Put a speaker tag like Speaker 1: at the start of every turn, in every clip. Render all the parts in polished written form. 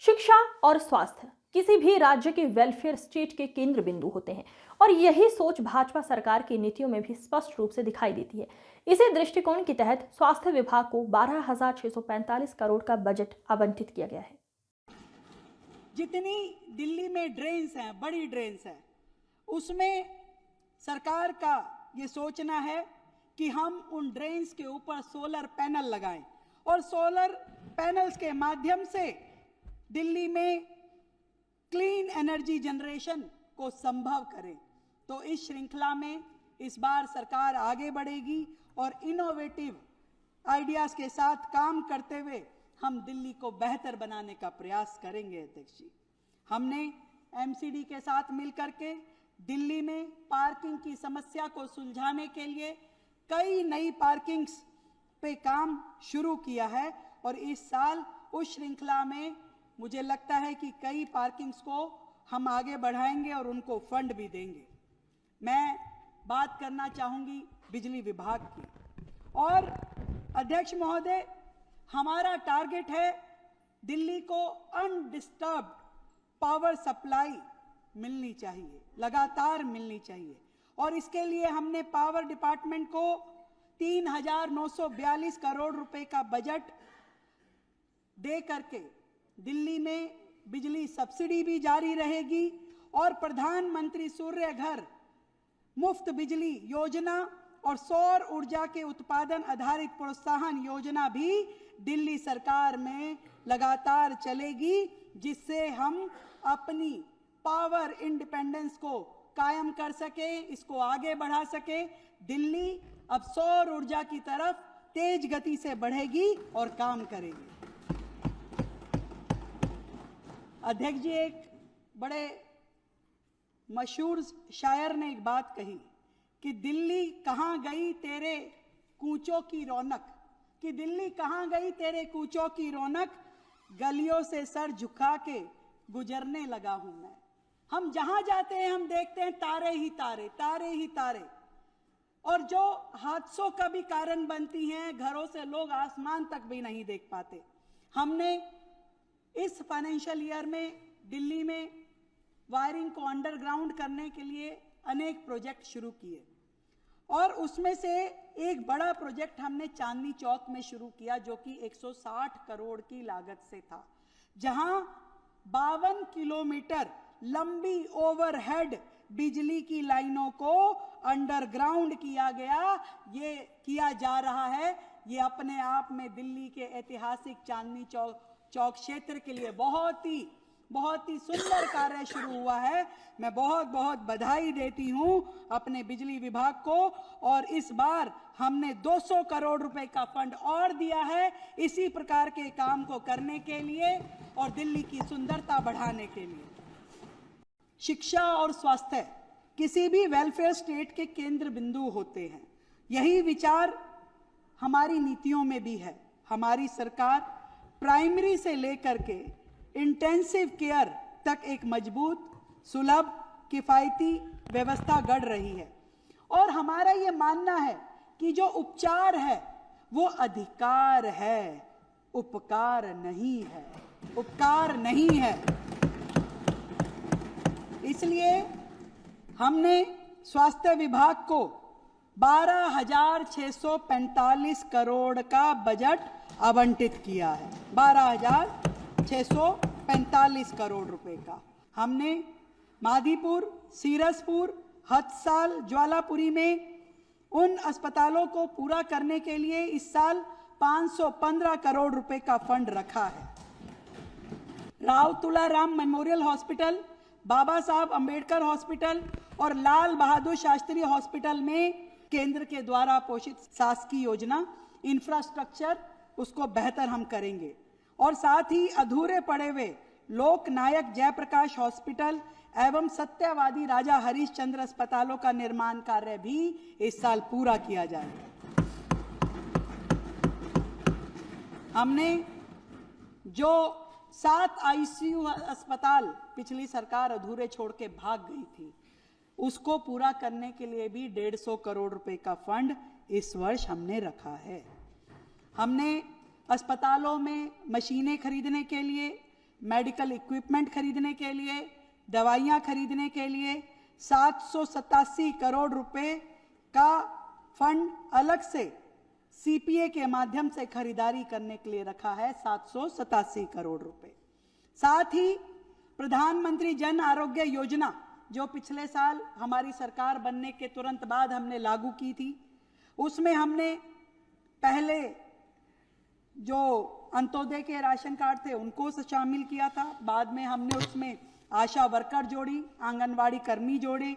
Speaker 1: शिक्षा और स्वास्थ्य किसी भी राज्य के वेलफेयर स्टेट के केंद्र बिंदु होते हैं और यही सोच भाजपा सरकार की नीतियों में भी स्पष्ट रूप से दिखाई देती है। इसी दृष्टिकोण के तहत स्वास्थ्य विभाग को 12,645 करोड़ का बजट आवंटित किया गया है।
Speaker 2: जितनी दिल्ली में ड्रेन्स हैं, बड़ी ड्रेन्स हैं, उसमें सरकार का ये सोचना है कि हम उन ड्रेन्स के ऊपर सोलर पैनल लगाएं और सोलर पैनल्स के माध्यम से दिल्ली में क्लीन एनर्जी जनरेशन को संभव करें। तो इस श्रृंखला में इस बार सरकार आगे बढ़ेगी और इनोवेटिव आइडियाज के साथ काम करते हुए हम दिल्ली को बेहतर बनाने का प्रयास करेंगे। अध्यक्ष जी, हमने एमसीडी के साथ मिलकर के दिल्ली में पार्किंग की समस्या को सुलझाने के लिए कई नई पार्किंग्स पे काम शुरू किया है और इस साल उस श्रृंखला में मुझे लगता है कि कई पार्किंग्स को हम आगे बढ़ाएंगे और उनको फंड भी देंगे। मैं बात करना चाहूंगी बिजली विभाग की। और अध्यक्ष महोदय, हमारा टारगेट है दिल्ली को अनडिस्टर्ब्ड पावर सप्लाई मिलनी चाहिए, लगातार मिलनी चाहिए। और इसके लिए हमने पावर डिपार्टमेंट को 3,942 करोड़ रुपए का बजट दे करके दिल्ली में बिजली सब्सिडी भी जारी रहेगी और प्रधानमंत्री सूर्य घर मुफ्त बिजली योजना और सौर ऊर्जा के उत्पादन आधारित प्रोत्साहन योजना भी दिल्ली सरकार में लगातार चलेगी, जिससे हम अपनी पावर इंडिपेंडेंस को कायम कर सके, इसको आगे बढ़ा सके। दिल्ली अब सौर ऊर्जा की तरफ तेज गति से बढ़ेगी और काम करेगी। अध्यक्ष जी, एक बड़े मशहूर शायर ने एक बात कही कि दिल्ली कहाँ गई तेरे कूचों की रौनक, कि दिल्ली कहाँ गई तेरे कूचों की रौनक, गलियों से सर झुका के गुजरने लगा हूं मैं। हम जहां जाते हैं हम देखते हैं तारे ही तारे, तारे ही तारे, और जो हादसों का भी कारण बनती हैं, घरों से लोग आसमान तक भी नहीं देख पाते। हमने इस फाइनेंशियल ईयर में दिल्ली में वायरिंग को अंडरग्राउंड करने के लिए अनेक प्रोजेक्ट शुरू किए और उसमें से एक बड़ा प्रोजेक्ट हमने चांदनी चौक में शुरू किया जो कि 160 करोड़ की लागत से था, जहां 52 किलोमीटर लंबी ओवरहेड बिजली की लाइनों को अंडरग्राउंड किया गया। ये किया जा रहा है, ये अपने आप में दिल्ली के ऐतिहासिक चांदनी चौक क्षेत्र के लिए बहुत ही सुंदर कार्य शुरू हुआ है। मैं बहुत बहुत बधाई देती हूं अपने बिजली विभाग को। और इस बार हमने 200 करोड़ रुपए का फंड और दिया है इसी प्रकार के काम को करने के लिए और दिल्ली की सुंदरता बढ़ाने के लिए। शिक्षा और स्वास्थ्य किसी भी वेलफेयर स्टेट के केंद्र बिंदु होते हैं। यही विचार हमारी नीतियों में भी है। हमारी सरकार प्राइमरी से लेकर के इंटेंसिव केयर तक एक मजबूत, सुलभ, किफायती व्यवस्था गढ़ रही है और हमारा ये मानना है कि जो उपचार है वो अधिकार है, उपकार नहीं है, उपकार नहीं है। इसलिए हमने स्वास्थ्य विभाग को 12,645 करोड़ का बजट आवंटित किया है। 12,645 करोड़ रुपए का हमने मादीपुर, सीरसपुर, हथसाल, ज्वालापुरी में उन अस्पतालों को पूरा करने के लिए इस साल 515 करोड़ रुपए का फंड रखा है। राव तुलाराम मेमोरियल हॉस्पिटल, बाबा साहब अंबेडकर हॉस्पिटल और लाल बहादुर शास्त्री हॉस्पिटल में केंद्र के द्वारा पोषित शासकीय योजना इंफ्रास्ट्रक्चर उसको बेहतर हम करेंगे और साथ ही अधूरे पड़े हुए लोकनायक जयप्रकाश हॉस्पिटल एवं सत्यवादी राजा हरिश्चंद्र अस्पतालों का निर्माण कार्य भी इस साल पूरा किया जाएगा। हमने जो 7 आईसीयू अस्पताल पिछली सरकार अधूरे छोड़ के भाग गई थी, उसको पूरा करने के लिए भी 150 करोड़ रुपए का फंड इस वर्ष हमने रखा है। हमने अस्पतालों में मशीनें खरीदने के लिए मेडिकल इक्विपमेंट खरीदने के लिए, दवाइयाँ खरीदने के लिए 787 करोड़ रुपए का फंड अलग से सीपीए के माध्यम से खरीदारी करने के लिए रखा है, 787 करोड़ रुपए। साथ ही प्रधानमंत्री जन आरोग्य योजना जो पिछले साल हमारी सरकार बनने के तुरंत बाद हमने लागू की थी, उसमें हमने पहले जो अंत्योदय के राशन कार्ड थे उनको शामिल किया था, बाद में हमने उसमें आशा वर्कर जोड़ी, आंगनवाड़ी कर्मी जोड़े,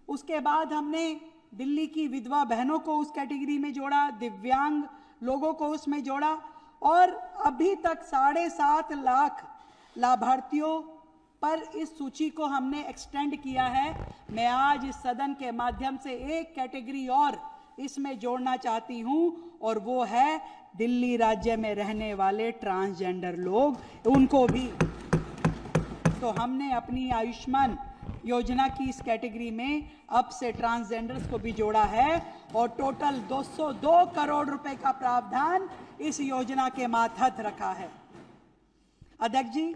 Speaker 2: उसके बाद हमने दिल्ली की विधवा बहनों को उस कैटेगरी में जोड़ा, दिव्यांग लोगों को उसमें जोड़ा और अभी तक 7.5 लाख लाभार्थियों पर इस सूची को हमने एक्सटेंड किया है। मैं आज इस सदन के माध्यम से एक कैटेगरी और इसमें जोड़ना चाहती हूं और वो है दिल्ली राज्य में रहने वाले ट्रांसजेंडर लोग, उनको भी। तो हमने अपनी आयुष्मान योजना की इस कैटेगरी में अब से ट्रांसजेंडर्स को भी जोड़ा है और टोटल 202 करोड़ रुपए का प्रावधान इस योजना के मातहत रखा है। अध्यक्ष जी,